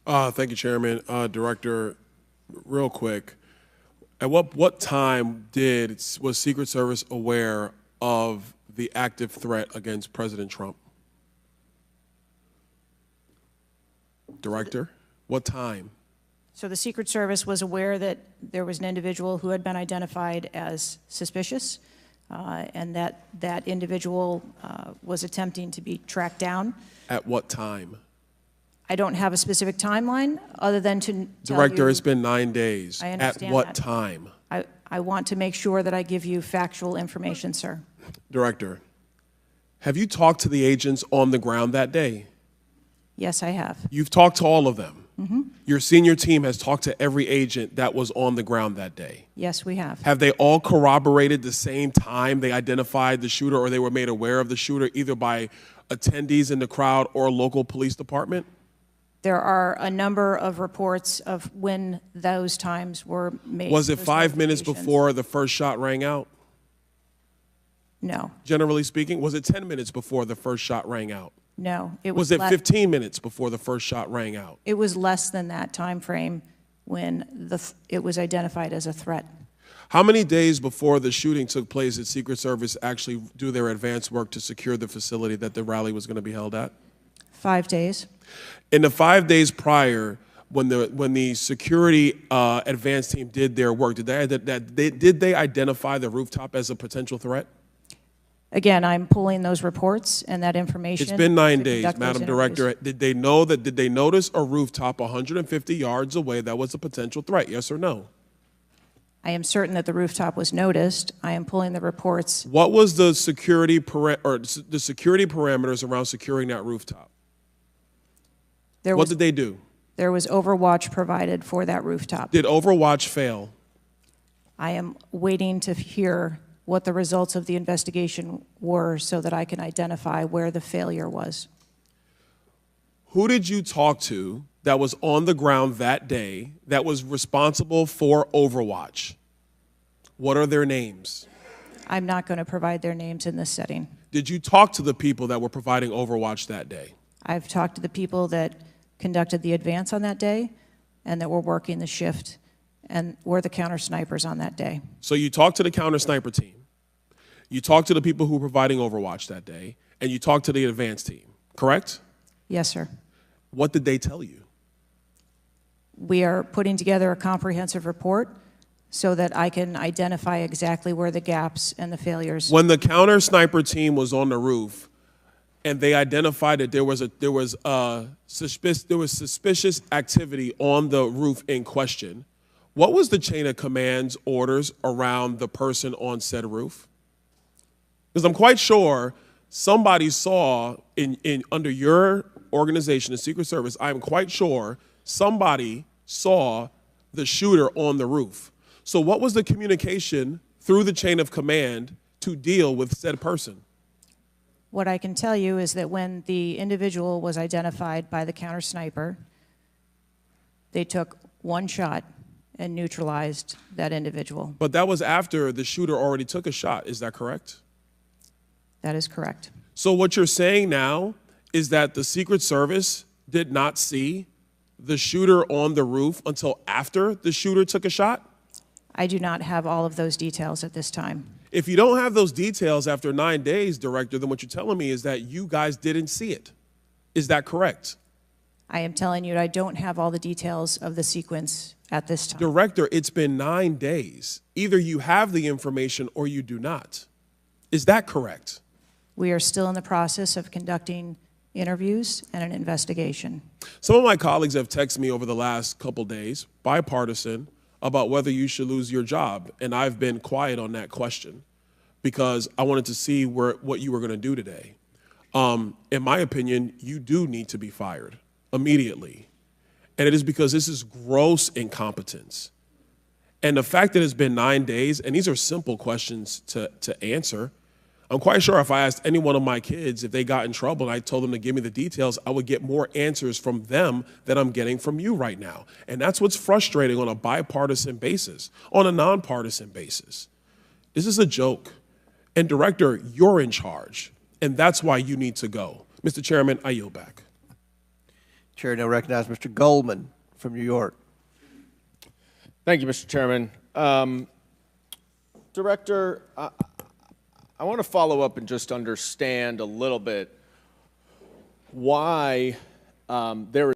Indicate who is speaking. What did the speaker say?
Speaker 1: Thank you, Chairman. Director, real quick, at what time was Secret Service aware of the active threat against President Trump? Director, what time?
Speaker 2: So the Secret Service was aware that there was an individual who had been identified as suspicious, and that individual was attempting to be tracked down.
Speaker 1: At what time?
Speaker 2: I don't have a specific timeline other than to tell
Speaker 1: Director,
Speaker 2: you,
Speaker 1: it's been 9 days.
Speaker 2: I understand
Speaker 1: At what
Speaker 2: that.
Speaker 1: time?
Speaker 2: I want to make sure that I give you factual information, sir.
Speaker 1: Director, have you talked to the agents on the ground that day?
Speaker 2: Yes, I have.
Speaker 1: You've talked to all of them. Your senior team has talked to every agent that was on the ground that day.
Speaker 2: Yes, we have.
Speaker 1: Have they all corroborated the same time they identified the shooter or they were made aware of the shooter, either by attendees in the crowd or local police department?
Speaker 2: There are a number of reports of when those times were made.
Speaker 1: Was it
Speaker 2: those
Speaker 1: 5 minutes
Speaker 2: notifications.
Speaker 1: before the first shot rang out?
Speaker 2: No,
Speaker 1: Generally speaking, was it 10 minutes before the first shot rang out?
Speaker 2: no. It
Speaker 1: Was it 15 minutes before the first shot rang out?
Speaker 2: It was less than that time frame when it was identified as a threat.
Speaker 1: How many days before the shooting took place did Secret Service actually do their advance work to secure the facility that the rally was going to be held at?
Speaker 2: 5 days.
Speaker 1: In the 5 days prior, when the security advance team did their work, did they identify the rooftop as a potential threat?
Speaker 2: Again, I'm pulling those reports and that information.
Speaker 1: It's been 9
Speaker 2: to
Speaker 1: days,
Speaker 2: conduct those
Speaker 1: Madam
Speaker 2: interviews.
Speaker 1: Director. Did they notice a rooftop 150 yards away that was a potential threat? Yes or no?
Speaker 2: I am certain that the rooftop was noticed. I am pulling the reports.
Speaker 1: What was the security parameters around securing that rooftop? What did they do?
Speaker 2: There was overwatch provided for that rooftop.
Speaker 1: Did Overwatch fail?
Speaker 2: I am waiting to hear what the results of the investigation were so that I can identify where the failure was.
Speaker 1: Who did you talk to that was on the ground that day that was responsible for Overwatch? What are their names?
Speaker 2: I'm not going to provide their names in this setting.
Speaker 1: Did you talk to the people that were providing Overwatch that day?
Speaker 2: I've talked to the people that conducted the advance on that day and that were working the shift and were the counter snipers on that day.
Speaker 1: So you talked to the counter sniper team, you talked to the people who were providing Overwatch that day, and you talked to the advance team, correct?
Speaker 2: Yes, sir.
Speaker 1: What did they tell you?
Speaker 2: We are putting together a comprehensive report so that I can identify exactly where the gaps and the failures.
Speaker 1: When the counter sniper team was on the roof and they identified that there was suspicious activity on the roof in question, what was the chain of command's orders around the person on said roof? Because I'm quite sure somebody saw under your organization, the Secret Service, I'm quite sure somebody saw the shooter on the roof. So what was the communication through the chain of command to deal with said person?
Speaker 2: What I can tell you is that when the individual was identified by the counter sniper, they took one shot and neutralized that individual.
Speaker 1: But that was after the shooter already took a shot. Is that correct?
Speaker 2: That is correct.
Speaker 1: So what you're saying now is that the Secret Service did not see the shooter on the roof until after the shooter took a shot?
Speaker 2: I do not have all of those details at this time.
Speaker 1: If you don't have those details after 9 days, Director, then what you're telling me is that you guys didn't see it. Is that correct?
Speaker 2: I am telling you I don't have all the details of the sequence at this time.
Speaker 1: Director, it's been 9 days. Either you have the information or you do not. Is that correct?
Speaker 2: We are still in the process of conducting interviews and an investigation.
Speaker 1: Some of my colleagues have texted me over the last couple days, bipartisan, about whether you should lose your job, and I've been quiet on that question because I wanted to see what you were going to do today. In my opinion, you do need to be fired immediately, and it is because this is gross incompetence. And the fact that it's been 9 days, and these are simple questions to answer, I'm quite sure if I asked any one of my kids if they got in trouble and I told them to give me the details, I would get more answers from them than I'm getting from you right now. And that's what's frustrating on a bipartisan basis, on a nonpartisan basis. This is a joke. And Director, you're in charge, and that's why you need to go. Mr. Chairman, I yield back.
Speaker 3: Chair now recognizes Mr. Goldman from New York.
Speaker 4: Thank you, Mr. Chairman. Director, I want to follow up and just understand a little bit why there